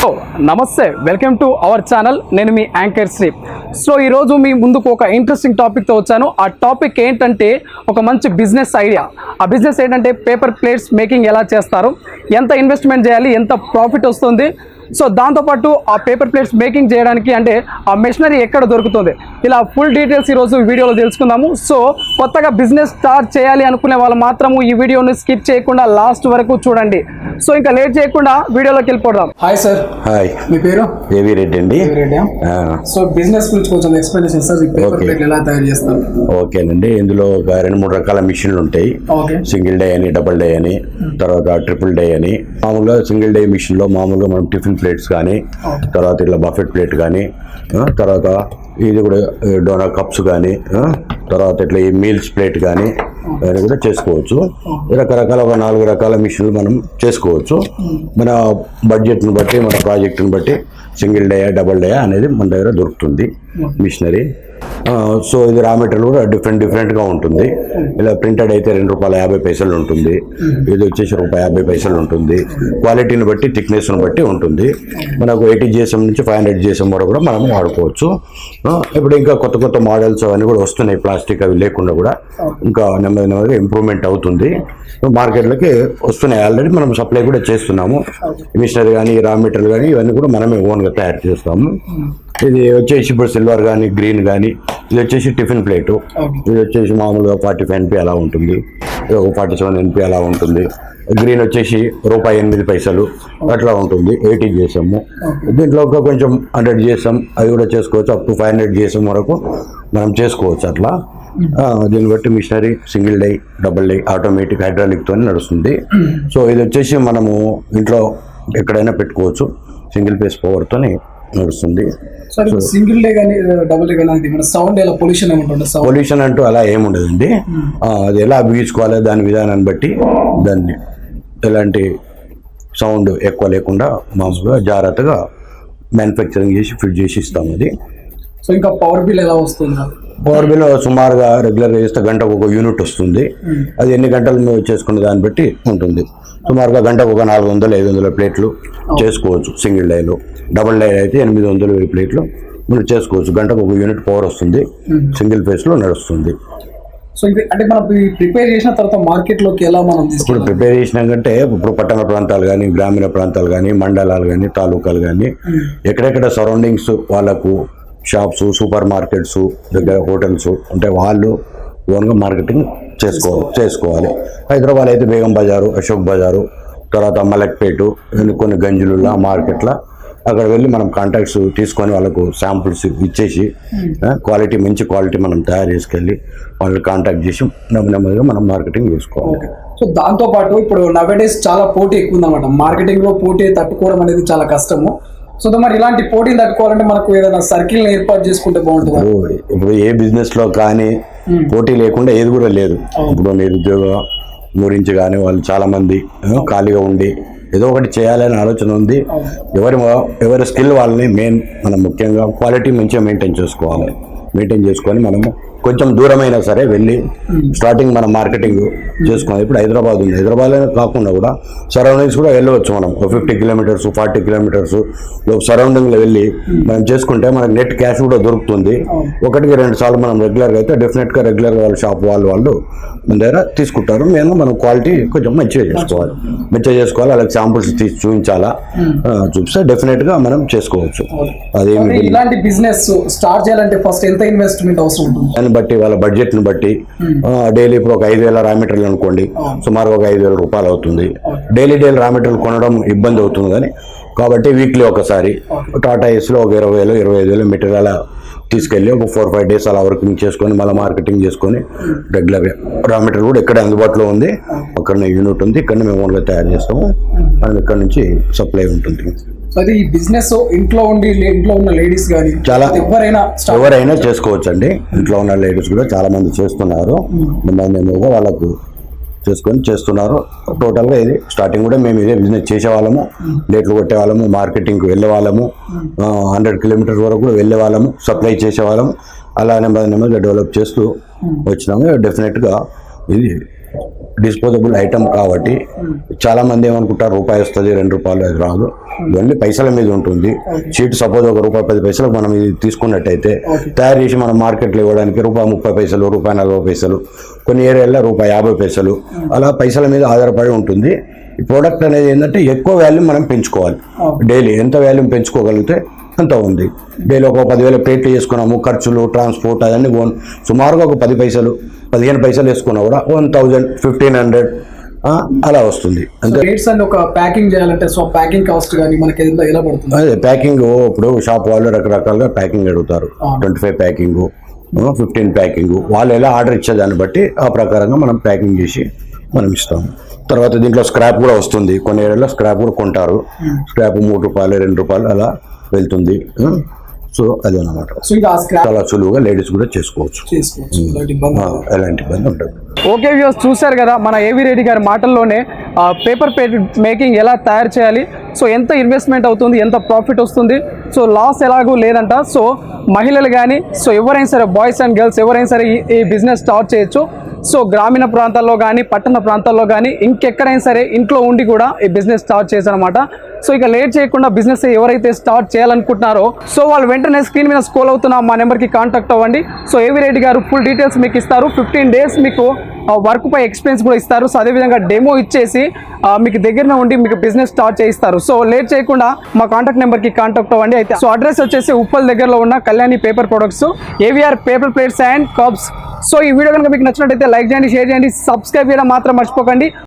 నమస్తే, welcome to our channel. నేను మీ anchor Shri. So ఈరోజు మీ ముందుకు ఒక ఇంట్రెస్టింగ్ టాపిక్తో వచ్చాను. ఆ టాపిక్ ఏంటంటే ఒక మంచి బిజినెస్ ఐడియా. ఆ బిజినెస్ ఏంటంటే పేపర్ ప్లేట్స్ మేకింగ్ ఎలా చేస్తారు, ఎంత ఇన్వెస్ట్మెంట్ చేయాలి, ఎంత ప్రాఫిట్ వస్తుంది, సో దాంతోపాటు ఆ పేపర్ ప్లేట్స్ మేకింగ్ చేయడానికి అంటే ఆ మెషినరీ ఎక్కడ దొరుకుతుంది, ఇలా ఫుల్ డీటెయిల్స్ ఈరోజు వీడియోలో తెలుసుకుందాము. సో కొత్తగా బిజినెస్ స్టార్ట్ చేయాలి అనుకునే వాళ్ళు మాత్రము ఈ వీడియోని స్కిప్ చేయకుండా లాస్ట్ వరకు చూడండి. సో ఇంకా లేట్ చేయకుండా వీడియోలోకి వెళ్ళిపోదాం. Hi sir. హాయ్, మీ పేరు? ఏవి రెడ్డి అండి. సో బిజినెస్ గురించి కొంచెం ఎక్స్ప్లెనేషన్ సార్, పేపర్ ప్లేట్లు ఎలా తయారు చేస్తారు? ఓకేనండి. ఇందులో ఒక 2-3 రకాల మిషన్లు ఉంటాయి. సింగిల్ డే అని, డబుల్ డే అని, తర్వాత ట్రిపుల్ డే అని. మామూలుగా సింగిల్ డే మిషన్ లో మామూలుగా మనం టిఫిన్ ప్లేట్స్ కానీ, తర్వాత ఇట్లా బఫెట్ ప్లేట్ కానీ, తర్వాత ఇది కూడా డోనర్ కప్స్ కానీ, తర్వాత ఇట్లా ఈ మీల్స్ ప్లేట్ కానీ అని కూడా చేసుకోవచ్చు. రకరకాల ఒక 4 రకాల మిషన్లు మనం చేసుకోవచ్చు. మన బడ్జెట్ని బట్టి, మన ప్రాజెక్టుని బట్టి సింగిల్ డే డబుల్ డే అనేది మన దగ్గర దొరుకుతుంది మిషనరీ. సో ఇది రా మెటీరియల్ కూడా డిఫరెంట్గా ఉంటుంది. ఇలా ప్రింటెడ్ అయితే ₹2.50 ఉంటుంది. ఇది వచ్చేసి ₹1.50 ఉంటుంది. క్వాలిటీని బట్టి, థిక్నెస్ని బట్టి ఉంటుంది. మనకు 80 GSM నుంచి 500 GSM వరకు కూడా మనం వాడుకోవచ్చు. ఇప్పుడు ఇంకా కొత్త మోడల్స్ అవన్నీ కూడా వస్తున్నాయి. ప్లాస్టిక్ అవి లేకుండా కూడా ఇంకా నెమ్మదిగా ఇంప్రూవ్మెంట్ అవుతుంది. మార్కెట్లోకి వస్తున్నాయి. ఆల్రెడీ మనం సప్లై కూడా చేస్తున్నాము. మిషనరీ కానీ, రా మెటీరియల్ కానీ ఇవన్నీ కూడా మనమే ఓన్గా తయారు చేస్తాము. ఇది వచ్చేసి ఇప్పుడు సిల్వర్ కానీ, గ్రీన్ కానీ, ఇది వచ్చేసి టిఫిన్ ప్లేటు. ఇది వచ్చేసి మామూలుగా 45 NP అలా ఉంటుంది, ఇది ఒక 47 NP అలా ఉంటుంది. గ్రీన్ వచ్చేసి ₹8 అట్లా ఉంటుంది. 80 GSM. దీంట్లో ఒక కొంచెం 100 GSM అది కూడా చేసుకోవచ్చు. అప్ టు 500 GSM వరకు మనం చేసుకోవచ్చు. అట్లా దీన్ని బట్టి machinery single die, double die, automatic, హైడ్రాలిక్తో నడుస్తుంది. సో ఇది వచ్చేసి మనము ఇంట్లో ఎక్కడైనా పెట్టుకోవచ్చు. సింగిల్ ఫేస్ పవర్తోనే నడుస్తుంది. సింగిల్ డే కానీ డబుల్ డే కానీ సౌండ్ ఎలా పొల్యూషన్ అంటూ అలా ఏముండదండి. అది ఎలా బిగించుకోవాలి దాని విధానాన్ని బట్టి దాన్ని ఎలాంటి సౌండ్ ఎక్కువ లేకుండా మామూలుగా జాగ్రత్తగా మ్యానుఫ్యాక్చరింగ్ చేసి ఫిట్ చేసి ఇస్తాం. అది. సో ఇంకా పవర్ బిల్ ఎలా వస్తుంది? పవర్ బిల్ సుమారుగా రెగ్యులర్గా చేస్తే గంటకు ఒక యూనిట్ వస్తుంది. అది ఎన్ని గంటలు చేసుకునే దాన్ని బట్టి ఉంటుంది. సుమారుగా గంటకు ఒక 400-500 ప్లేట్లు చేసుకోవచ్చు సింగిల్ డైలో. డబుల్ డై అయితే 800 ప్లేట్లు మనం చేసుకోవచ్చు. గంటకు ఒక యూనిట్ పవర్ వస్తుంది. సింగిల్ ఫేస్లో నడుస్తుంది. సో ఇది అంటే మనం ప్రిపేర్ చేసిన తర్వాత మార్కెట్లోకి ఎలా మనం ఇప్పుడు ప్రిపేర్ చేసినాకంటే ఇప్పుడు పట్టణ ప్రాంతాలు కానీ, గ్రామీణ ప్రాంతాలు కానీ, మండలాలు కానీ, తాలూకాలు కానీ, ఎక్కడెక్కడ సరౌండింగ్స్ వాళ్ళకు షాప్స్, సూపర్ మార్కెట్స్ దగ్గర హోటల్స్ ఉంటే వాళ్ళు ఓన్గా మార్కెటింగ్ చేసుకోవాలి. హైదరాబాద్ అయితే బేగం బజారు, అశోక్ బజారు, తర్వాత మలక్పేట, కొన్ని గంజులులా మార్కెట్ల అక్కడ వెళ్ళి మనం కాంటాక్ట్స్ తీసుకొని వాళ్ళకు శాంపుల్స్ ఇచ్చేసి మంచి క్వాలిటీ మనం తయారు చేసుకెళ్ళి వాళ్ళని కాంటాక్ట్ చేసి నెమ్మదిగా మనం మార్కెటింగ్ చేసుకోవాలి. సో దాంతోపాటు ఇప్పుడు నవేడేస్ చాలా పోటీ ఎక్కువ ఉందన్నమాట. మార్కెటింగ్లో పోటీ తట్టుకోవడం అనేది చాలా కష్టము. సో మరి ఇలాంటి పోటీని తట్టుకోవాలంటే మనకు ఏదైనా సర్కిల్ ఏర్పాటు చేసుకుంటే బాగుంటుంది. ఇప్పుడు ఏ బిజినెస్ లో కానీ పోటీ లేకుండా ఏది కూడా లేదు. ఇప్పుడు నిరుద్యోగం గురించి కానీ వాళ్ళు చాలా మంది ఖాళీగా ఉండి ఏదో ఒకటి చేయాలనే ఆలోచన ఉంది. ఎవరి స్కిల్ వాళ్ళని మనం ముఖ్యంగా క్వాలిటీ మంచిగా మెయింటైన్ చేసుకొని మనము కొంచెం దూరమైనా సరే వెళ్ళి స్టార్టింగ్ మనం మార్కెటింగ్ చేసుకోవాలి. ఇప్పుడు హైదరాబాద్ ఉంది, హైదరాబాద్లో కాకుండా కూడా సరౌండింగ్స్ కూడా వెళ్ళవచ్చు. మనం 50 కిలోమీటర్స్ 40 కిలోమీటర్స్ సరౌండింగ్లో వెళ్ళి మనం చేసుకుంటే మనకు నెట్ క్యాష్ కూడా దొరుకుతుంది. 1-2 సార్లు మనం రెగ్యులర్గా అయితే డెఫినెట్గా రెగ్యులర్గా వాళ్ళ షాప్ వాళ్ళు మన దగ్గర తీసుకుంటారు. మనం క్వాలిటీ కొంచెం మంచిగా చేసుకోవాలి. వాళ్ళకి శాంపుల్స్ తీసి చూపించాలా, చూపిస్తే డెఫినెట్గా మనం చేసుకోవచ్చు. అదేమి ఇలాంటి బిజినెస్ స్టార్ట్ చేయాలంటే ఫస్ట్ ఎంత ఇన్వెస్ట్మెంట్ అవసరం ఉంటుంది బట్టి, వాళ్ళ బడ్జెట్ని బట్టి డైలీ ఇప్పుడు ఒక 5,000 రా మెటీరియల్ అనుకోండి, సుమారు ఒక ₹5,000 అవుతుంది. డైలీ రా మెటీరియల్ కొనడం ఇబ్బంది అవుతుంది కానీ కాబట్టి వీక్లీ ఒకసారి టాటా ఏస్లో ఒక 20,000 25,000 మెటీరియల్ తీసుకెళ్ళి ఒక 4-5 డేస్ అలా వర్కింగ్ చేసుకొని మళ్ళీ మార్కెటింగ్ చేసుకొని రెగ్యులర్గా రా మెటీరియల్ కూడా ఇక్కడే అందుబాటులో ఉంది. అక్కడనే యూనిట్ ఉంది, ఇక్కడనే మేము ఓన్గా తయారు చేస్తాము. మనం ఇక్కడ నుంచి సప్లై ఉంటుంది. అది బిజినెస్ ఇంట్లో ఉన్న లేడీస్ కానీ చాలా ఎవరైనా చేసుకోవచ్చు అండి. ఇంట్లో ఉన్న లేడీస్ కూడా చాలా మంది చేస్తున్నారు. నెమ్మదిగా వాళ్ళకు చేస్తున్నారు. టోటల్గా ఇది స్టార్టింగ్ కూడా మేము ఇదే బిజినెస్ చేసేవాళ్ళము. ప్లేట్లు కొట్టేవాళ్ళము, మార్కెటింగ్కి వెళ్ళేవాళ్ళము, 100 కిలోమీటర్స్ వరకు కూడా వెళ్ళేవాళ్ళము, సప్లై చేసేవాళ్ళము. అలా నెమ్మదిగా డెవలప్ చేస్తూ వచ్చినాము. డెఫినెట్గా ఇది డిస్పోజబుల్ ఐటమ్ కాబట్టి చాలా మంది ఏమనుకుంటారు రూపాయి వస్తుంది, 2 రూపాయలు అది రాదు. ఇవన్నీ పైసల మీద ఉంటుంది. షీట్ సపోజ్ ₹1.10 మనం ఇది తీసుకున్నట్టయితే తయారు చేసి మనం మార్కెట్లో ఇవ్వడానికి ₹1.30, ₹1.40, కొన్ని ఏరియాల్లో ₹1.50 అలా పైసల మీద ఆధారపడి ఉంటుంది. ఈ ప్రోడక్ట్ అనేది ఏంటంటే ఎక్కువ వాల్యూమ్ మనం పెంచుకోవాలి. డైలీ ఎంత వాల్యూమ్ పెంచుకోగలిగితే అంత ఉంది. డైలీ ఒక 10,000 ప్లేట్లు చేసుకున్నాము, ఖర్చులు ట్రాన్స్పోర్ట్ అవన్నీ సుమారుగా ఒక 10 పైసలు 15 పైసలు వేసుకున్నా కూడా 1000, 1500 అలా వస్తుంది. అంతే. రేట్స్ అండ్ ఒక ప్యాకింగ్ చేయాలంటే సో ప్యాకింగ్ కాస్ట్ కానీ మనకి ఎలా పడుతుంది? అదే ప్యాకింగ్ ఇప్పుడు షాప్ వాళ్ళు రకరకాలుగా ప్యాకింగ్ అడుగుతారు. 25 ప్యాకింగ్, 15 ప్యాకింగ్, వాళ్ళు ఎలా ఆర్డర్ ఇచ్చేదాన్ని బట్టి ఆ ప్రకారంగా మనం ప్యాకింగ్ చేసి మనం ఇస్తాము. తర్వాత దీంట్లో స్క్రాప్ కూడా వస్తుంది. కొన్ని ఏరియాలో స్క్రాప్ కూడా కొంటారు. స్క్రాప్ ₹3, ₹2 అలా వెళ్తుంది. సో అదేనమాట. సో ఇంకా చాలా సులువుగా లేడీస్ కూడా చేసుకోవచ్చు. ఎలాంటి ఇబ్బంది ఉంటుంది. ఓకే వ్యూస్, చూశారు కదా మన ఏవి రెడ్డి గారి మాటల్లోనే పేపర్ ప్లేట్ మేకింగ్ ఎలా తయారు చేయాలి, సో ఎంత ఇన్వెస్ట్మెంట్ అవుతుంది, ఎంత ప్రాఫిట్ వస్తుంది, సో లాస్ ఎలాగూ లేదంట. సో మహిళలు కానీ సో ఎవరైనా సరే బాయ్స్ అండ్ గర్ల్స్ ఎవరైనా సరే ఈ బిజినెస్ స్టార్ట్ చేయొచ్చు. సో గ్రామీణ ప్రాంతాల్లో కానీ పట్టణ ప్రాంతాల్లో కానీ ఇంకెక్కడైనా సరే ఇంట్లో ఉండి కూడా ఈ బిజినెస్ స్టార్ట్ చేశారనమాట. సో ఇక లేట్ చేయకుండా బిజినెస్ ఎవరైతే స్టార్ట్ చేయాలనుకుంటున్నారో సో వాళ్ళు వెంటనే స్క్రీన్ మీద స్క్రోల్ అవుతున్న మా నెంబర్కి కాంటాక్ట్ అవ్వండి. సో ఏవి రెడ్డి గారు ఫుల్ డీటెయిల్స్ మీకు ఇస్తారు. 15 days మీకు వర్క్ పై ఎక్స్పీరియన్స్ కూడా ఇస్తారు. సో అదేవిధంగా డెమో ఇచ్చేసి మీకు దగ్గరనే ఉండి మీకు బిజినెస్ స్టార్ట్ చేయిస్తారు. సో లేట్ చేయకుండా మా కాంటాక్ట్ నెంబర్కి కాంటాక్ట్ అవ్వండి. అయితే సో అడ్రస్ వచ్చేసి ఉప్పల్ దగ్గరలో ఉన్న Kalyani paper products, AVR paper plates and cups. So ఈ వీడియో కనుక మీకు నచ్చినట్టయితే లైక్ చేయండి, షేర్ చేయండి, సబ్స్క్రైబ్ చేయడం మాత్రం మర్చిపోకండి.